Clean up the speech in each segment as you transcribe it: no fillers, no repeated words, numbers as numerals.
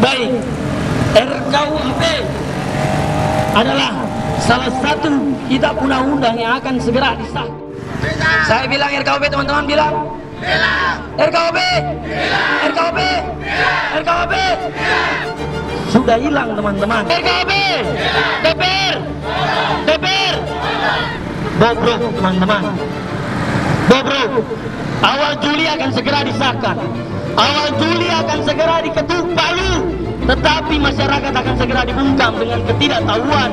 Baik, RKUHP adalah salah satu kitab undang-undang yang akan segera disahkan. Saya bilang RKUHP, teman-teman bilang RKUHP, RKUHP, RKUHP. Sudah hilang, teman-teman. RKUHP, DPR, DPR. Bobrok, teman-teman. Bobrok. Awal Juli akan segera disahkan. Awal Juli akan segera diketuk palu. Tetapi masyarakat akan segera dibungkam dengan ketidaktahuan.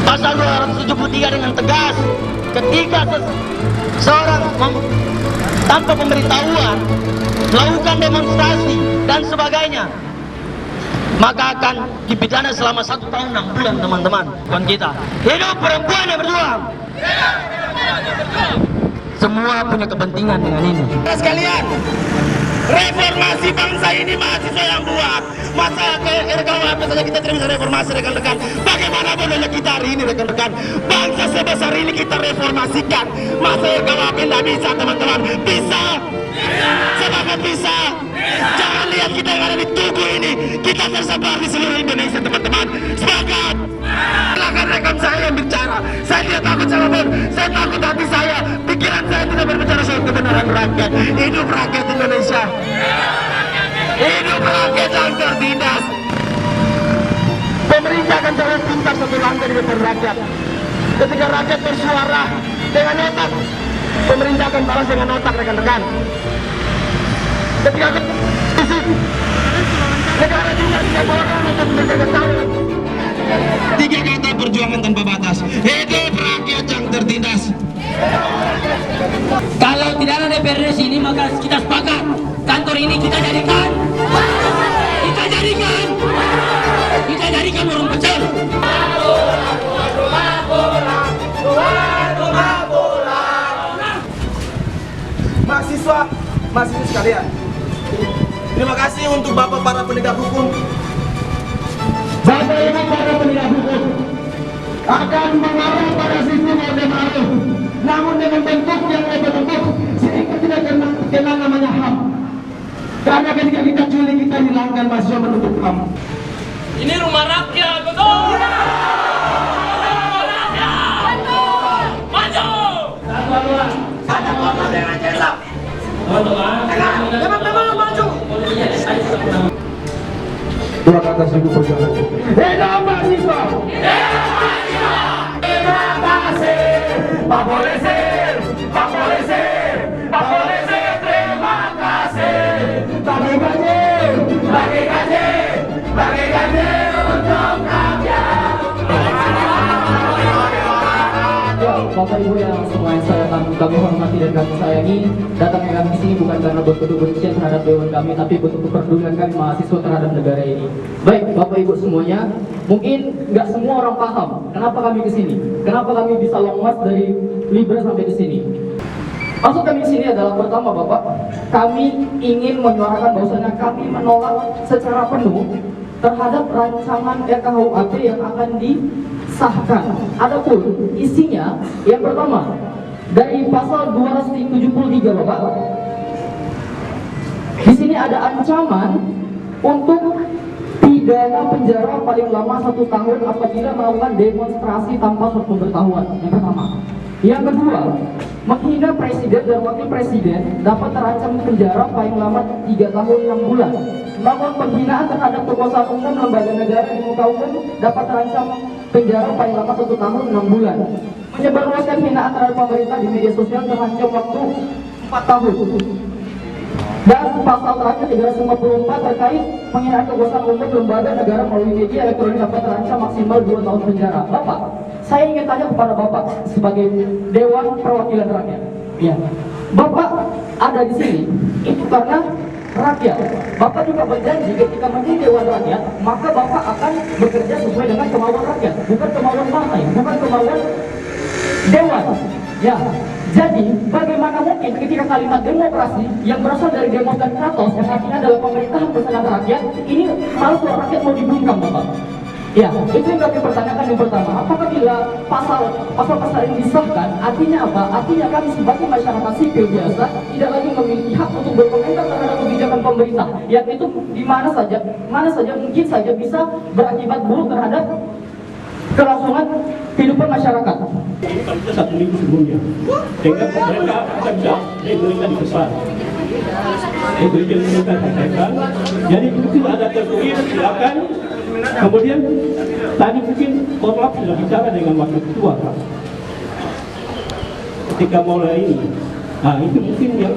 Pasal 273 dengan tegas, ketika seorang tanpa pemberitahuan melakukan demonstrasi dan sebagainya, maka akan dipidana selama 1 tahun 6 bulan, teman-teman. Bukan kita. Hidup perempuan yang berjuang. Semua punya kepentingan dengan ini. Sekalian, reformasi bangsa ini mahasiswa yang buat. Masa ke RKUHP saja kita tidak bisa reformasi, rekan-rekan. Bagaimana bolehnya kita hari ini, rekan-rekan? Bangsa sebesar ini kita reformasikan. Masa RKUHP tidak bisa, teman-teman? Bisa. Semangat bisa. Jangan lihat kita yang ada di Tugu ini. Kita tersebar di seluruh Indonesia, teman-teman. Semangat. Silakan rekan saya yang bicara. Saya tidak takut siapapun. Saya takut hati saya. Pikiran saya tidak berbicara soal kebenaran rakyat. Hidup rakyat Indonesia. Hidup rakyat yang tertindas. Pemerintah akan selalu pintar satu langkah di depan rakyat. Ketika rakyat bersuara dengan otak, pemerintah akan balas dengan otak, rekan-rekan. Ketika negara tidak orang untuk menjaga tahun. 3 kata perjuangan tanpa batas. Hidup rakyat yang tertindas. Kalau tidak ada DPR di sini, maka kita sepakat kantor ini kita jadikan warung pecel. Mahasiswa sekalian, terima kasih untuk Bapak para penegak hukum. Bapak Ibu para penegak hukum akan mengarah pada sistem orde baru, namun dengan bentuk yang lebih bentuk, sehingga tidak kena namanya HAM. Karena ketika kita culik, kita hilangkan mahasiswa menuntut HAM. Ini rumah rakyat, betul? Dua kata seribu perjuangan. Hidup mahasiswa! Terima kasih, Pak Polisi, Pak Polisi, Pak Polisi, terima kasih. Bagi gaji untuk rakyat. Bapak Ibu yang semua kami hormati dan kami sayangi, datangnya kami di sini bukan karena bentuk kebencian terhadap dewan kami, tapi bentuk kepedulian kami mahasiswa terhadap negara ini. Baik, Bapak Ibu semuanya, mungkin nggak semua orang paham kenapa kami ke sini, kenapa kami bisa long march dari Libra sampai ke sini. Maksud kami di sini adalah pertama, Bapak, kami ingin menyuarakan bahwasanya kami menolak secara penuh terhadap rancangan RKUHP yang akan disahkan. Adapun isinya, yang pertama dari pasal 273, Bapak, di sini ada ancaman untuk pidana penjara paling lama 1 tahun apabila melakukan demonstrasi tanpa surat pemberitahuan. Yang pertama. Yang kedua, menghina presiden dan wakil presiden dapat terancam penjara paling lama 3 tahun 6 bulan. Melakukan penghinaan terhadap kekuasaan umum lembaga negara di muka umum dapat terancam penjara paling lama 1 tahun 6 bulan. Menyebarluaskan hinaan terhadap pemerintah di media sosial terancam waktu 4 tahun. Dan pasal terakhir 354 terkait penghinaan kekuasaan umum lembaga negara melalui media elektronik dapat terancam maksimal 2 tahun penjara. Bapak, saya ingin tanya kepada Bapak sebagai Dewan Perwakilan Rakyat. Ya, Bapak ada di sini itu karena rakyat. Bapak juga berjanji ketika menjadi Dewan Rakyat, maka Bapak akan bekerja sesuai dengan kemauan rakyat, bukan kemauan partai, bukan kemauan Dewan. Ya, jadi bagaimana mungkin ketika kalimat demokrasi yang berasal dari demos dan kratos yang artinya adalah pemerintahan bersama rakyat, ini malah suara rakyat mau dibungkam, Bapak. Ya, itu yang kami pertanyakan yang pertama. Apakah bila pasal ini disahkan, artinya apa? Artinya kami sebagai masyarakat sipil biasa tidak lagi memiliki hak untuk berkomentar terhadap kebijakan pemerintah, yang itu di mana saja mungkin saja bisa berakibat buruk terhadap kelangsungan kehidupan masyarakat. Itu 1 minggu sebelumnya, sehingga mereka bisa mereka dipesan. Itu yang mereka sampaikan. Jadi itu ada tertulis, silakan. Kemudian tadi mungkin Korlap sudah bicara dengan wakil ketua, Pak. Ketika mulai ini, nah itu mungkin yang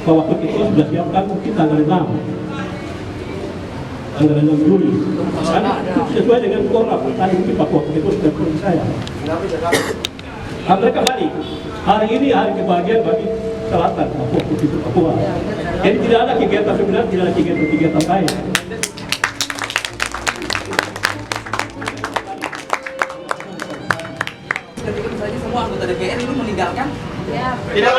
wakil ketua sudah siapkan mungkin tanggal 6 Juli. Karena itu sesuai dengan Korlap. Tadi mungkin Pak wakil ketua sudah perlu saya. Nah, mereka balik. Hari ini hari kebahagiaan bagi selatan Papua. Jadi tidak ada kegiatan sebenarnya, tidak ada kegiatan lain. Ketika misalnya semua anggota DPR itu meninggalkan, Tidak.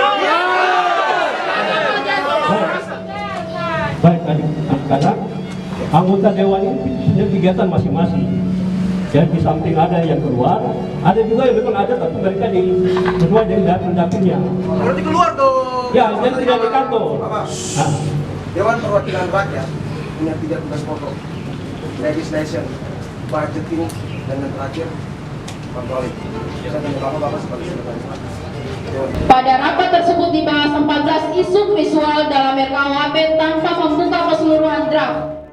Baik, adik-adik, anggota dewan ini punya kegiatan masing-masing. Dan di samping ada yang keluar, ada juga yang memang ada tapi mereka sesuai dengan pendapatnya. Berarti keluar tuh. Ya, yang tidak di kantor. Apa? Nah, Dewan Perwakilan Rakyat punya 3 tugas pokok: legislation, budgeting, dan yang terakhir controlling. Saya tanya Bapak sebagai sekretaris. Pada rapat tersebut dibahas 14 isu visual dalam RKUHP tanpa membuka keseluruhan draft.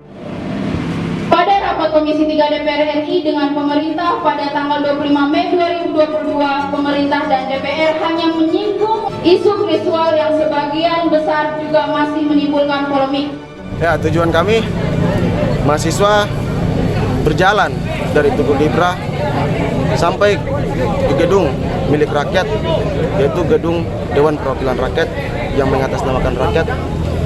Pada rapat Komisi 3 DPR RI dengan pemerintah pada tanggal 25 Mei 2022, pemerintah dan DPR hanya menyinggung isu visual yang sebagian besar juga masih menimbulkan polemik. Ya, tujuan kami mahasiswa berjalan dari Tugu Libra sampai ke gedung milik rakyat, yaitu gedung Dewan Perwakilan Rakyat yang mengatasnamakan rakyat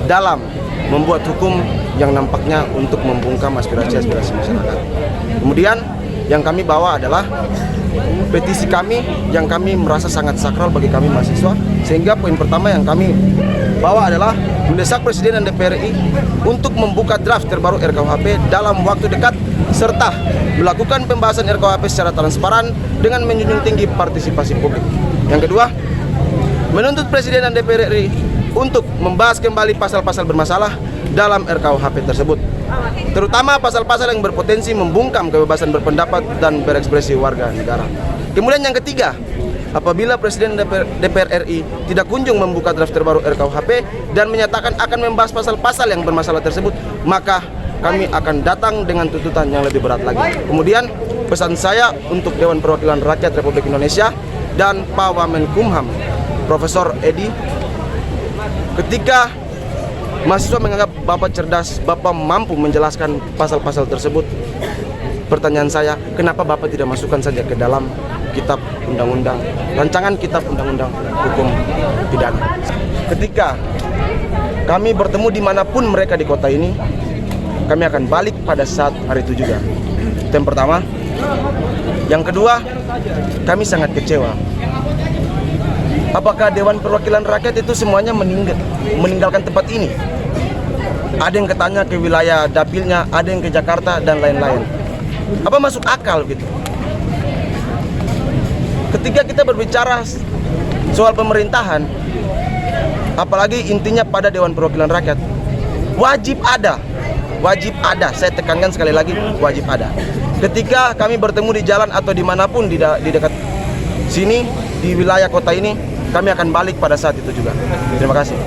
dalam membuat hukum yang nampaknya untuk membungkam aspirasi-aspirasi masyarakat. Kemudian yang kami bawa adalah petisi kami yang kami merasa sangat sakral bagi kami mahasiswa, sehingga poin pertama yang kami bawa adalah mendesak Presiden dan DPR RI untuk membuka draft terbaru RKUHP dalam waktu dekat serta melakukan pembahasan RKUHP secara transparan dengan menjunjung tinggi partisipasi publik. Yang kedua, menuntut Presiden dan DPR RI untuk membahas kembali pasal-pasal bermasalah dalam RKUHP tersebut, terutama pasal-pasal yang berpotensi membungkam kebebasan berpendapat dan berekspresi warga negara. Kemudian yang ketiga, apabila Presiden DPR RI tidak kunjung membuka draft terbaru RKUHP dan menyatakan akan membahas pasal-pasal yang bermasalah tersebut, maka kami akan datang dengan tuntutan yang lebih berat lagi. Kemudian pesan saya untuk Dewan Perwakilan Rakyat Republik Indonesia dan Pak Wamenkumham, Profesor Edi, ketika mahasiswa menganggap Bapak cerdas, Bapak mampu menjelaskan pasal-pasal tersebut, pertanyaan saya, kenapa Bapak tidak masukkan saja ke dalam kitab undang-undang, rancangan kitab undang-undang hukum pidana. Ketika kami bertemu dimanapun mereka di kota ini, kami akan balik pada saat hari itu juga. Itu yang pertama. Yang kedua, kami sangat kecewa. Apakah Dewan Perwakilan Rakyat itu semuanya meninggalkan tempat ini? Ada yang ketanya ke wilayah dapilnya, ada yang ke Jakarta, dan lain-lain. Apa masuk akal gitu? Ketika kita berbicara soal pemerintahan, apalagi intinya pada Dewan Perwakilan Rakyat, wajib ada, saya tekankan sekali lagi, wajib ada. Ketika kami bertemu di jalan atau dimanapun di dekat sini, di wilayah kota ini, kami akan balik pada saat itu juga. Terima kasih.